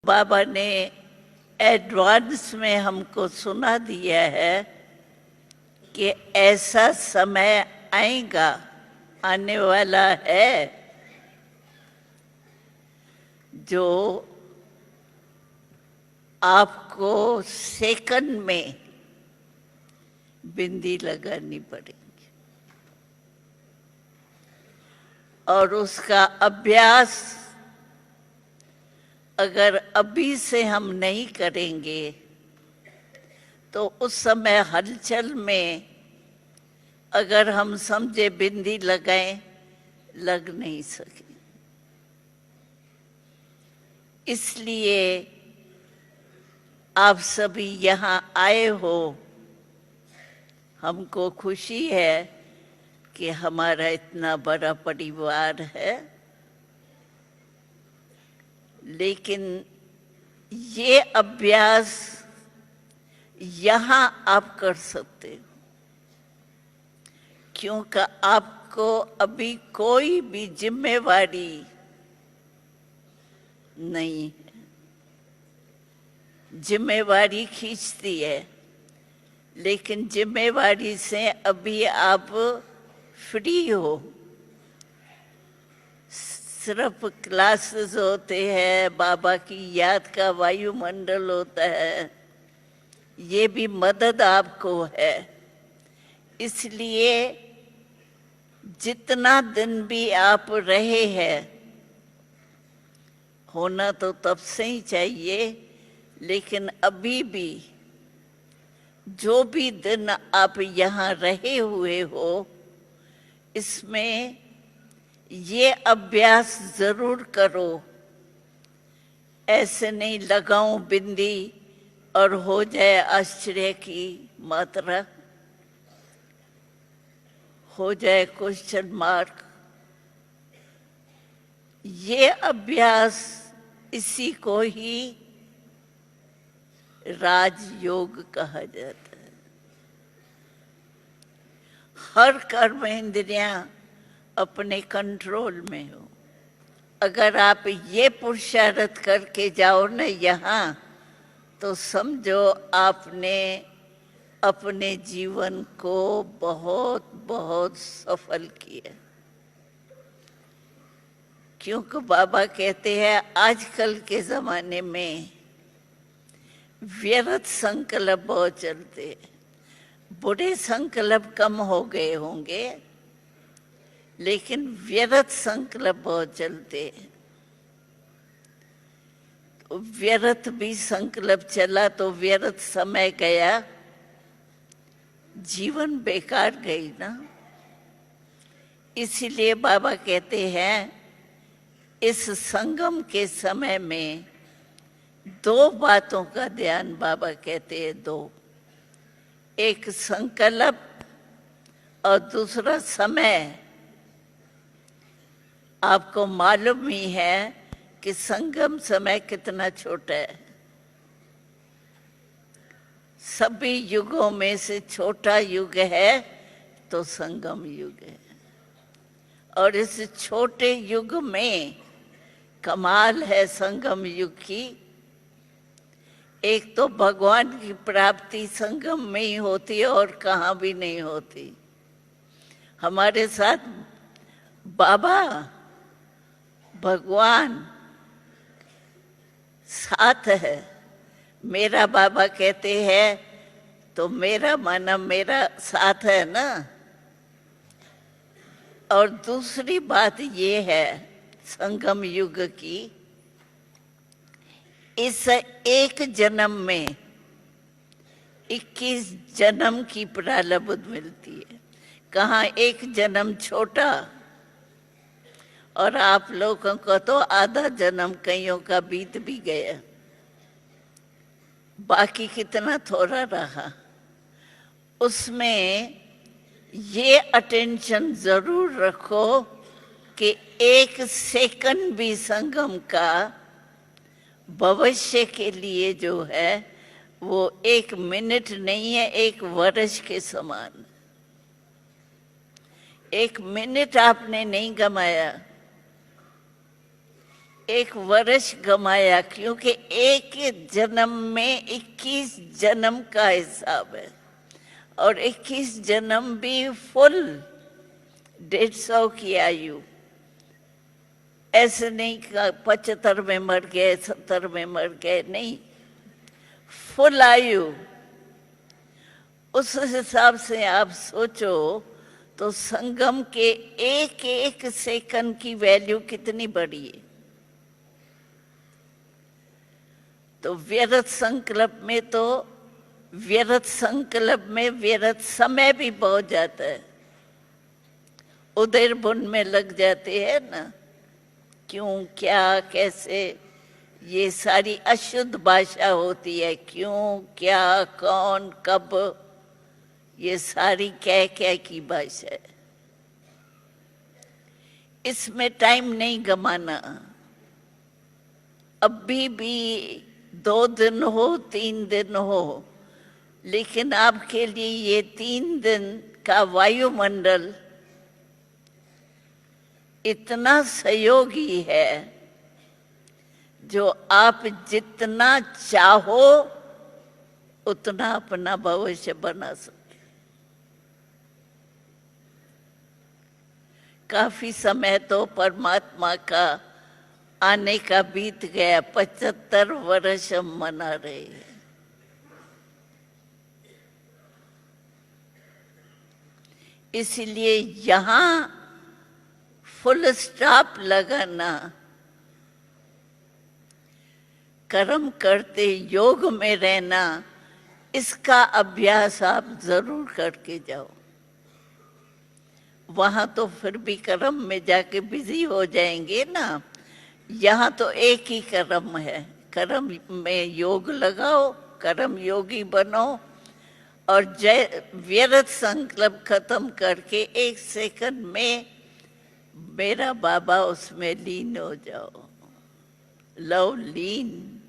बाबा ने एडवांस में हमको सुना दिया है कि ऐसा समय आएगा, आने वाला है, जो आपको सेकंड में बिंदी लगानी पड़ेगी और उसका अभ्यास अगर अभी से हम नहीं करेंगे तो उस समय हलचल में अगर हम समझे बिंदी लगाएं, लग नहीं सके। इसलिए आप सभी यहाँ आए हो, हमको खुशी है कि हमारा इतना बड़ा परिवार है, लेकिन ये अभ्यास यहाँ आप कर सकते हो, क्योंकि आपको अभी कोई भी जिम्मेवारी नहीं है। जिम्मेवारी खींचती है, लेकिन जिम्मेवारी से अभी आप फ्री हो। सिर्फ क्लासेस होते हैं, बाबा की याद का वायुमंडल होता है, ये भी मदद आपको है। इसलिए जितना दिन भी आप रहे हैं, होना तो तब से ही चाहिए, लेकिन अभी भी जो भी दिन आप यहाँ रहे हुए हो, इसमें ये अभ्यास जरूर करो। ऐसे नहीं लगाऊं बिंदी और हो जाए आश्चर्य की मात्रा, हो जाए क्वेश्चन मार्क। ये अभ्यास, इसी को ही राजयोग कहा जाता है। हर कर्म इंद्रियां अपने कंट्रोल में हो। अगर आप ये पुरुषार्थ करके जाओ ना यहाँ, तो समझो आपने अपने जीवन को बहुत बहुत सफल किया। क्योंकि बाबा कहते हैं आजकल के ज़माने में व्यर्थ संकल्प बहुत चलते हैं। बुरे संकल्प कम हो गए होंगे, लेकिन व्यर्थ संकल्प बहुत चलते हैं। तो व्यर्थ भी संकल्प चला तो व्यर्थ समय गया, जीवन बेकार गई ना। इसीलिए बाबा कहते हैं इस संगम के समय में दो बातों का ध्यान, बाबा कहते हैं दो, एक संकल्प और दूसरा समय। आपको मालूम ही है कि संगम समय कितना छोटा है। सभी युगों में से छोटा युग है तो संगम युग है। और इस छोटे युग में कमाल है संगम युग की। एक तो भगवान की प्राप्ति संगम में ही होती है और कहाँ भी नहीं होती। हमारे साथ बाबा भगवान साथ है। मेरा बाबा कहते हैं तो मेरा माना मेरा साथ है ना। और दूसरी बात ये है संगम युग की, इस एक जन्म में 21 जन्म की प्रारब्ध मिलती है। कहाँ एक जन्म छोटा, और आप लोगों को तो आधा जन्म कईयों का बीत भी गया, बाकी कितना थोड़ा रहा। उसमें ये अटेंशन जरूर रखो कि एक सेकंड भी संगम का भविष्य के लिए जो है वो एक मिनट नहीं है, एक वर्ष के समान। एक मिनट आपने नहीं गमाया, एक वर्ष गमाया, क्योंकि एक जन्म में 21 जन्म का हिसाब है, और 21 जन्म भी फुल 150 की आयु। ऐसे नहीं कि 75 में मर गए, 70 में मर गए, नहीं, फुल आयु। उस हिसाब से आप सोचो तो संगम के एक एक सेकंड की वैल्यू कितनी बड़ी है। तो व्यर्थ संकल्प में व्यर्थ समय भी बहुत जाता है, उधर बुन में लग जाते हैं ना, क्यों, क्या, कैसे, ये सारी अशुद्ध भाषा होती है। क्यों, क्या, कौन, कब, ये सारी क्या की भाषा है। इसमें टाइम नहीं गमाना। अभी भी 2 दिन हो, 3 दिन हो, लेकिन आपके लिए ये 3 दिन का वायुमंडल इतना सहयोगी है, जो आप जितना चाहो उतना अपना भविष्य बना सकते। काफी समय तो परमात्मा का आने का बीत गया, 75 वर्ष हम मना रहे हैं। इसलिए यहाँ फुल स्टॉप लगाना, कर्म करते योग में रहना, इसका अभ्यास आप जरूर करके जाओ। वहां तो फिर भी कर्म में जाके बिजी हो जाएंगे ना। यहाँ तो एक ही कर्म है, कर्म में योग लगाओ, कर्म योगी बनो, और व्यर्थ संकल्प खत्म करके 1 सेकंड में मेरा बाबा उसमें लीन हो जाओ। लव लीन